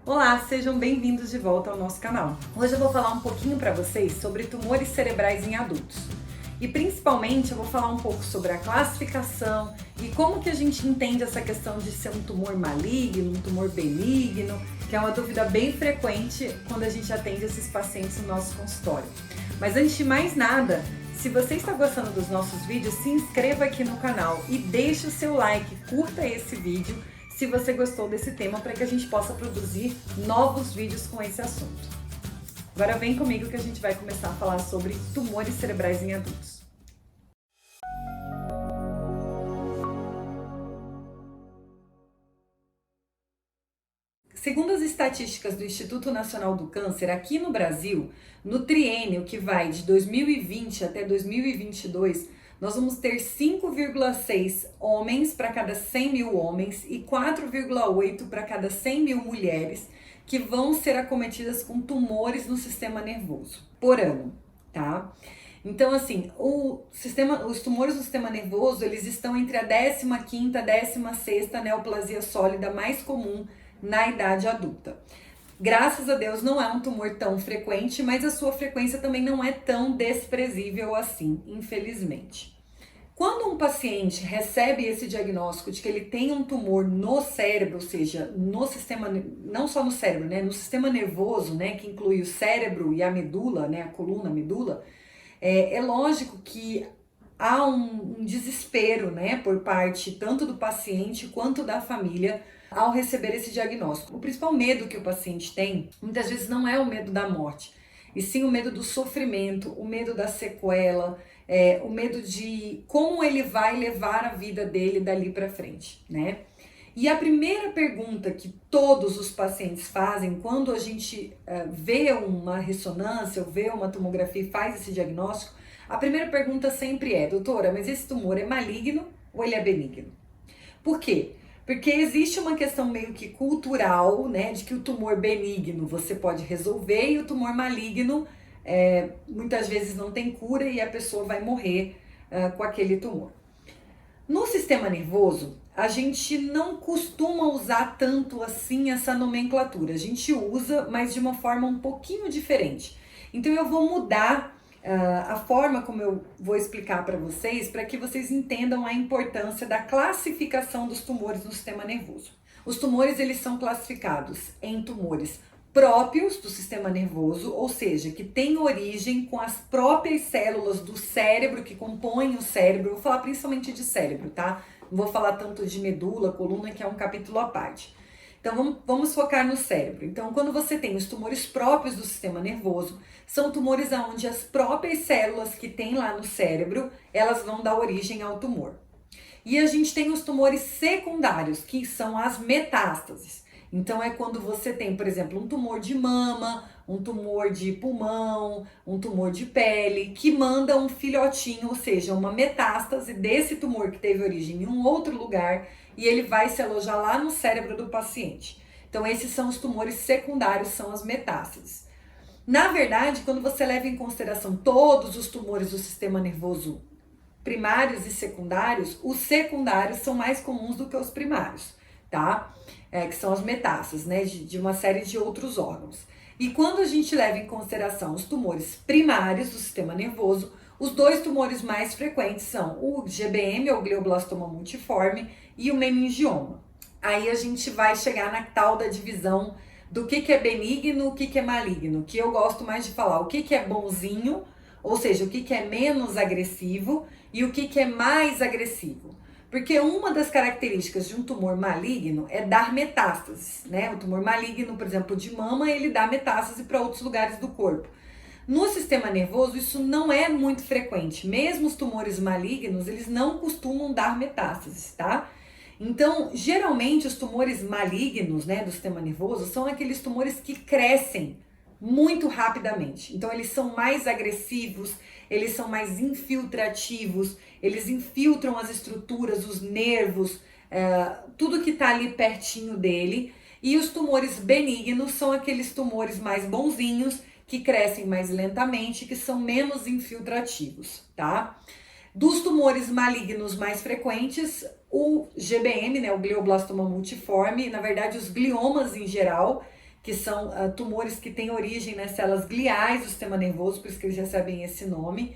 Olá, sejam bem-vindos de volta ao nosso canal. Hoje eu vou falar um pouquinho para vocês sobre tumores cerebrais em adultos. E principalmente eu vou falar um pouco sobre a classificação e como que a gente entende essa questão de ser um tumor maligno, um tumor benigno, que é uma dúvida bem frequente quando a gente atende esses pacientes no nosso consultório. Mas antes de mais nada, se você está gostando dos nossos vídeos, se inscreva aqui no canal e deixe o seu like, curta esse vídeo se você gostou desse tema, para que a gente possa produzir novos vídeos com esse assunto. Agora vem comigo que a gente vai começar a falar sobre tumores cerebrais em adultos. Segundo as estatísticas do Instituto Nacional do Câncer, aqui no Brasil, no triênio que vai de 2020 até 2022, nós vamos ter 5,6 homens para cada 100 mil homens e 4,8 para cada 100 mil mulheres que vão ser acometidas com tumores no sistema nervoso por ano, tá? Então, assim, os tumores no sistema nervoso, eles estão entre a 15ª e 16ª neoplasia sólida mais comum na idade adulta. Graças a Deus não é um tumor tão frequente, mas a sua frequência também não é tão desprezível assim, infelizmente. Quando um paciente recebe esse diagnóstico de que ele tem um tumor no cérebro, ou seja, no sistema, não só no cérebro, né, no sistema nervoso, né, que inclui o cérebro e a medula, né, a coluna, a medula, é lógico que há um desespero, né, por parte tanto do paciente quanto da família ao receber esse diagnóstico. O principal medo que o paciente tem, muitas vezes não é o medo da morte, e sim o medo do sofrimento, o medo da sequela, o medo de como ele vai levar a vida dele dali para frente, né? E a primeira pergunta que todos os pacientes fazem quando a gente vê uma ressonância ou vê uma tomografia e faz esse diagnóstico, a primeira pergunta sempre é: doutora, mas esse tumor é maligno ou ele é benigno? Por quê? Porque existe uma questão meio que cultural, né, de que o tumor benigno você pode resolver e o tumor maligno muitas vezes não tem cura e a pessoa vai morrer com aquele tumor. No sistema nervoso, a gente não costuma usar tanto assim essa nomenclatura. A gente usa, mas de uma forma um pouquinho diferente. Então eu vou mudar a forma como eu vou explicar para que vocês entendam a importância da classificação dos tumores no sistema nervoso. Os tumores, eles são classificados em tumores próprios do sistema nervoso, ou seja, que têm origem com as próprias células do cérebro que compõem o cérebro. Eu vou falar principalmente de cérebro, tá? Não vou falar tanto de medula, coluna, que é um capítulo à parte. Então vamos focar no cérebro. Então, quando você tem os tumores próprios do sistema nervoso, são tumores onde as próprias células que tem lá no cérebro, elas vão dar origem ao tumor. E a gente tem os tumores secundários, que são as metástases. Então é quando você tem, por exemplo, um tumor de mama, um tumor de pulmão, um tumor de pele, que manda um filhotinho, ou seja, uma metástase desse tumor que teve origem em um outro lugar, e ele vai se alojar lá no cérebro do paciente. Então esses são os tumores secundários, são as metástases. Na verdade, quando você leva em consideração todos os tumores do sistema nervoso primários e secundários, os secundários são mais comuns do que os primários, tá? Que são as metástases, né, de uma série de outros órgãos. E quando a gente leva em consideração os tumores primários do sistema nervoso, os dois tumores mais frequentes são o GBM, ou glioblastoma multiforme, e o meningioma. Aí a gente vai chegar na tal da divisão do que é benigno, o que é maligno, que eu gosto mais de falar o que é bonzinho, ou seja, o que é menos agressivo e o que é mais agressivo. Porque uma das características de um tumor maligno é dar metástases, né? O tumor maligno, por exemplo, de mama, ele dá metástase para outros lugares do corpo. No sistema nervoso, isso não é muito frequente. Mesmo os tumores malignos, eles não costumam dar metástases, tá? Então, geralmente, os tumores malignos, né, do sistema nervoso são aqueles tumores que crescem muito rapidamente. Então, eles são mais agressivos, eles são mais infiltrativos, eles infiltram as estruturas, os nervos, tudo que está ali pertinho dele. E os tumores benignos são aqueles tumores mais bonzinhos, que crescem mais lentamente, que são menos infiltrativos, tá? Dos tumores malignos mais frequentes, o GBM, né, o glioblastoma multiforme, na verdade os gliomas em geral, que são tumores que têm origem nas células gliais do sistema nervoso, por isso que eles recebem esse nome,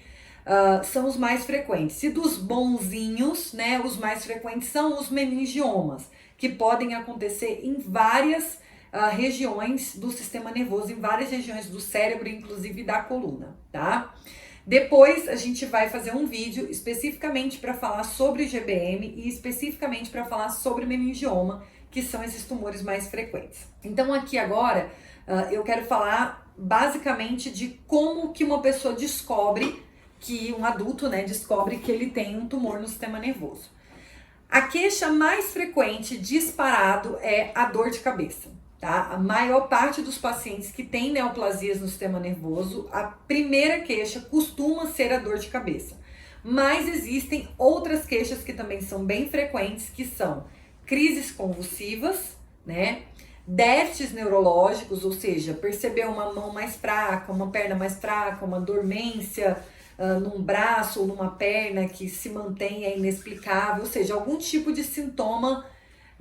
são os mais frequentes. E dos bonzinhos, né, os mais frequentes são os meningiomas, que podem acontecer em várias regiões do sistema nervoso, em várias regiões do cérebro, inclusive da coluna, tá? Depois a gente vai fazer um vídeo especificamente para falar sobre GBM e especificamente para falar sobre meningioma, que são esses tumores mais frequentes. Então aqui agora eu quero falar basicamente de como que uma pessoa descobre, que um adulto, né, descobre que ele tem um tumor no sistema nervoso. A queixa mais frequente disparado é a dor de cabeça. Tá? A maior parte dos pacientes que têm neoplasias no sistema nervoso, a primeira queixa costuma ser a dor de cabeça. Mas existem outras queixas que também são bem frequentes, que são crises convulsivas, né? Déficits neurológicos, ou seja, perceber uma mão mais fraca, uma perna mais fraca, uma dormência num braço ou numa perna que se mantém inexplicável, ou seja, algum tipo de sintoma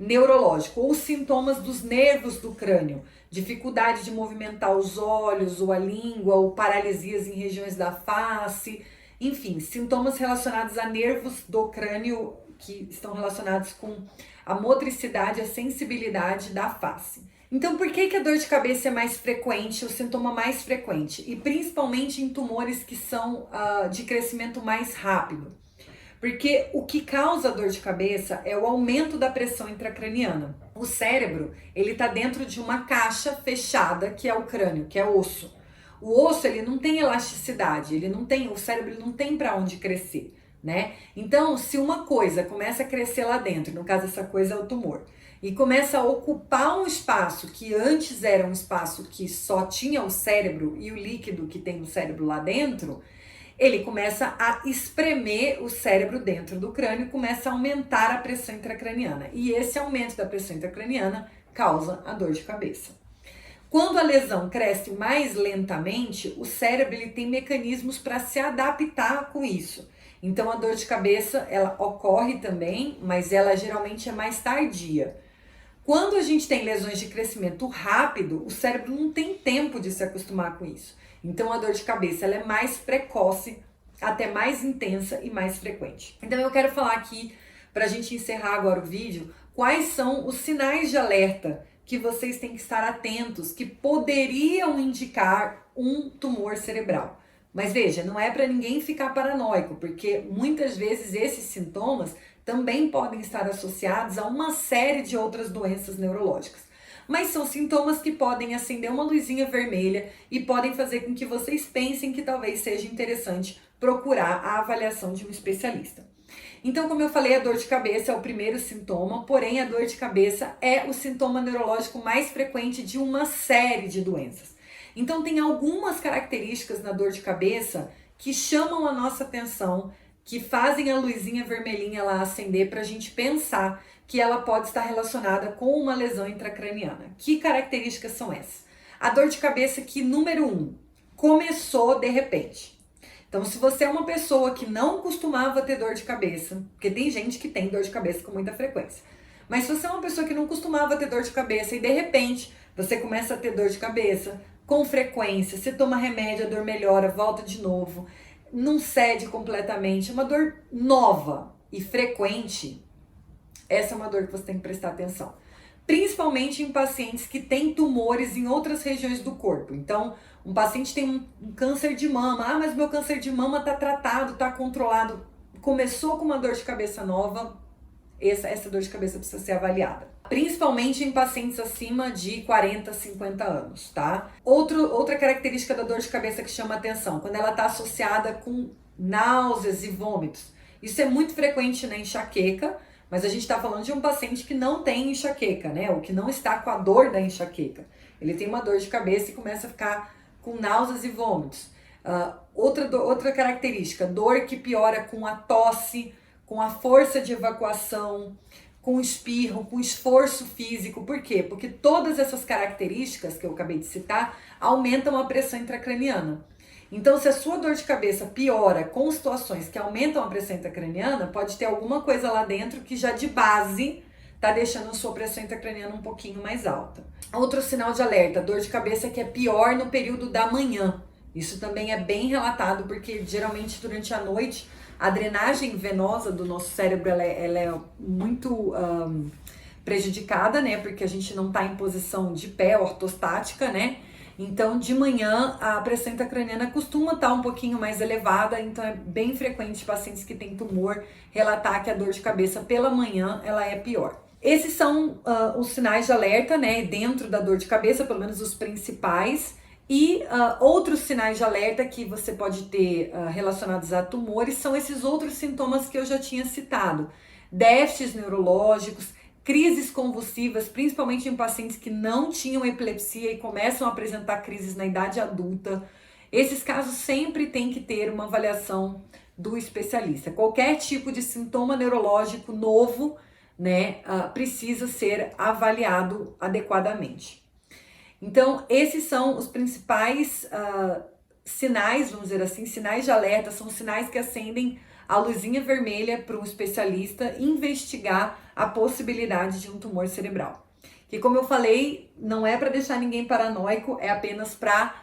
neurológico, ou sintomas dos nervos do crânio, dificuldade de movimentar os olhos ou a língua, ou paralisias em regiões da face, enfim, sintomas relacionados a nervos do crânio que estão relacionados com a motricidade, a sensibilidade da face. Então, por que a dor de cabeça é mais frequente, o sintoma mais frequente? E principalmente em tumores que são de crescimento mais rápido. Porque o que causa dor de cabeça é o aumento da pressão intracraniana. O cérebro, ele tá dentro de uma caixa fechada, que é o crânio, que é osso. O osso, ele não tem elasticidade, o cérebro ele não tem para onde crescer, né? Então, se uma coisa começa a crescer lá dentro, no caso essa coisa é o tumor, e começa a ocupar um espaço que antes era um espaço que só tinha o cérebro e o líquido que tem no cérebro lá dentro, ele começa a espremer o cérebro dentro do crânio e começa a aumentar a pressão intracraniana. E esse aumento da pressão intracraniana causa a dor de cabeça. Quando a lesão cresce mais lentamente, o cérebro ele tem mecanismos para se adaptar com isso. Então a dor de cabeça ela ocorre também, mas ela geralmente é mais tardia. Quando a gente tem lesões de crescimento rápido, o cérebro não tem tempo de se acostumar com isso. Então a dor de cabeça ela é mais precoce, até mais intensa e mais frequente. Então eu quero falar aqui, para a gente encerrar agora o vídeo, quais são os sinais de alerta que vocês têm que estar atentos, que poderiam indicar um tumor cerebral. Mas veja, não é para ninguém ficar paranoico, porque muitas vezes esses sintomas também podem estar associados a uma série de outras doenças neurológicas. Mas são sintomas que podem acender uma luzinha vermelha e podem fazer com que vocês pensem que talvez seja interessante procurar a avaliação de um especialista. Então, como eu falei, a dor de cabeça é o primeiro sintoma, porém a dor de cabeça é o sintoma neurológico mais frequente de uma série de doenças. Então, tem algumas características na dor de cabeça que chamam a nossa atenção, que fazem a luzinha vermelhinha lá acender para a gente pensar que ela pode estar relacionada com uma lesão intracraniana. Que características são essas? A dor de cabeça que, número 1, começou de repente. Então, se você é uma pessoa que não costumava ter dor de cabeça, porque tem gente que tem dor de cabeça com muita frequência, mas se você é uma pessoa que não costumava ter dor de cabeça e de repente você começa a ter dor de cabeça com frequência, você toma remédio, a dor melhora, volta de novo, não cede completamente, uma dor nova e frequente, essa é uma dor que você tem que prestar atenção. Principalmente em pacientes que têm tumores em outras regiões do corpo. Então, um paciente tem um câncer de mama. Mas meu câncer de mama está tratado, está controlado. Começou com uma dor de cabeça nova, essa dor de cabeça precisa ser avaliada. Principalmente em pacientes acima de 40, 50 anos, tá? Outra característica da dor de cabeça que chama atenção, quando ela está associada com náuseas e vômitos. Isso é muito frequente na enxaqueca, mas a gente está falando de um paciente que não tem enxaqueca, né? Ou que não está com a dor da enxaqueca. Ele tem uma dor de cabeça e começa a ficar com náuseas e vômitos. Outra característica, dor que piora com a tosse, com a força de evacuação, com espirro, com esforço físico. Por quê? Porque todas essas características que eu acabei de citar aumentam a pressão intracraniana. Então, se a sua dor de cabeça piora com situações que aumentam a pressão intracraniana, pode ter alguma coisa lá dentro que já de base tá deixando a sua pressão intracraniana um pouquinho mais alta. Outro sinal de alerta, dor de cabeça que é pior no período da manhã. Isso também é bem relatado, porque geralmente durante a noite a drenagem venosa do nosso cérebro ela é muito prejudicada, né? Porque a gente não tá em posição de pé, ortostática, né? Então, de manhã, a pressão intracraniana costuma estar um pouquinho mais elevada, então é bem frequente pacientes que têm tumor relatar que a dor de cabeça pela manhã ela é pior. Esses são os sinais de alerta, né? Dentro da dor de cabeça, pelo menos os principais. E outros sinais de alerta que você pode ter relacionados a tumores são esses outros sintomas que eu já tinha citado. Déficits neurológicos, crises convulsivas, principalmente em pacientes que não tinham epilepsia e começam a apresentar crises na idade adulta. Esses casos sempre tem que ter uma avaliação do especialista. Qualquer tipo de sintoma neurológico novo, né, precisa ser avaliado adequadamente. Então, esses são os principais sinais, vamos dizer assim, sinais de alerta, são sinais que acendem a luzinha vermelha para um especialista investigar a possibilidade de um tumor cerebral. Que, como eu falei, não é para deixar ninguém paranoico, é apenas para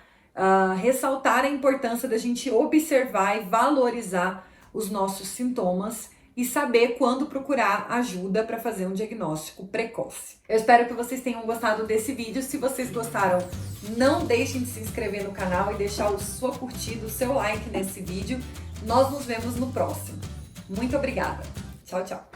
ressaltar a importância da gente observar e valorizar os nossos sintomas e saber quando procurar ajuda para fazer um diagnóstico precoce. Eu espero que vocês tenham gostado desse vídeo. Se vocês gostaram, não deixem de se inscrever no canal e deixar a sua curtida, o seu like nesse vídeo. Nós nos vemos no próximo. Muito obrigada. Tchau, tchau.